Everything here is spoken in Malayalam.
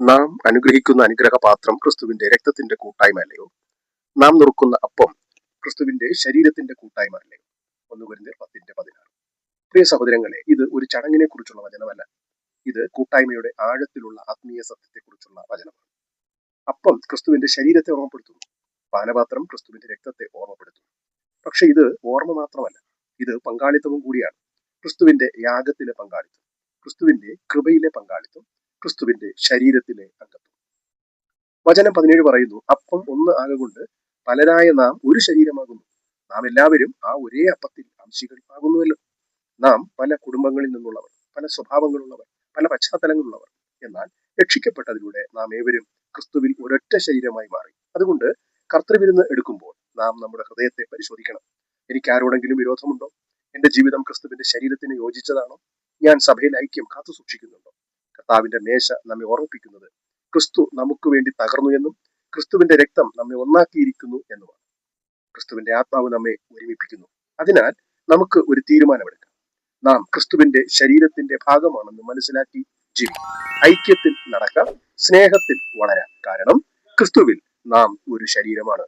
നാം അനുഗ്രഹിക്കുന്ന അനുഗ്രഹപാത്രം ക്രിസ്തുവിന്റെ രക്തത്തിന്റെ കൂട്ടായ്മയല്ലയോ? നാം നുറുക്കുന്ന അപ്പം ക്രിസ്തുവിന്റെ ശരീരത്തിന്റെ കൂട്ടായ്മ അല്ലയോ? 1 കൊരിന്ത്യർ 10:16. പ്രിയ സഹോദരങ്ങളെ, ഇത് ഒരു ചടങ്ങിനെ കുറിച്ചുള്ള വചനമല്ല. ഇത് കൂട്ടായ്മയുടെ ആഴത്തിലുള്ള ആത്മീയ സത്യത്തെക്കുറിച്ചുള്ള വചനമാണ്. അപ്പം ക്രിസ്തുവിന്റെ ശരീരത്തെ ഓർമ്മപ്പെടുത്തുന്നു, പാനപാത്രം ക്രിസ്തുവിന്റെ രക്തത്തെ ഓർമ്മപ്പെടുത്തുന്നു. പക്ഷെ ഇത് ഓർമ്മ മാത്രമല്ല, ഇത് പങ്കാളിത്തവും കൂടിയാണ്. ക്രിസ്തുവിന്റെ യാഗത്തിലെ പങ്കാളിത്തം, ക്രിസ്തുവിന്റെ കൃപയിലെ പങ്കാളിത്തം, ക്രിസ്തുവിന്റെ ശരീരത്തിലെ അംഗത്വം. വചനം 17 പറയുന്നു, അപ്പം ഒന്ന് ആകൊണ്ട് പലരായ നാം ഒരു ശരീരമാകുന്നു. നാം എല്ലാവരും ആ ഒരേ അപ്പത്തിൽ അംശികൾ ആകുന്നുവല്ലോ. നാം പല കുടുംബങ്ങളിൽ നിന്നുള്ളവർ, പല സ്വഭാവങ്ങളുള്ളവർ, പല പശ്ചാത്തലങ്ങളുള്ളവർ. എന്നാൽ രക്ഷിക്കപ്പെട്ടതിലൂടെ നാം ഏവരും ക്രിസ്തുവിൽ ഒരൊറ്റ ശരീരമായി മാറി. അതുകൊണ്ട് കർത്തൃവിരുന്ന് എടുക്കുമ്പോൾ നാം നമ്മുടെ ഹൃദയത്തെ പരിശോധിക്കണം. എനിക്ക് ആരോടെങ്കിലും വിരോധമുണ്ടോ? എന്റെ ജീവിതം ക്രിസ്തുവിന്റെ ശരീരത്തിന് യോജിച്ചതാണോ? ഞാൻ സഭയിൽ ഐക്യം കാത്തു സൂക്ഷിക്കുന്നുണ്ടോ? കർത്താവിന്റെ മേശ നമ്മെ ഓർമ്മിപ്പിക്കുന്നത് ക്രിസ്തു നമുക്ക് വേണ്ടി തകർന്നു എന്നും ക്രിസ്തുവിന്റെ രക്തം നമ്മെ ഒന്നാക്കിയിരിക്കുന്നു എന്നുമാണ്. ക്രിസ്തുവിന്റെ ആത്മാവ് നമ്മെ ഒരുമിപ്പിക്കുന്നു. അതിനാൽ നമുക്ക് ഒരു തീരുമാനമെടുക്കാം. നാം ക്രിസ്തുവിന്റെ ശരീരത്തിന്റെ ഭാഗമാണെന്ന് മനസ്സിലാക്കി ജീവിക്കാം. ഐക്യത്തിൽ നടക്കാം, സ്നേഹത്തിൽ വളരാം. കാരണം ക്രിസ്തുവിൽ നാം ഒരു ശരീരമാണ്.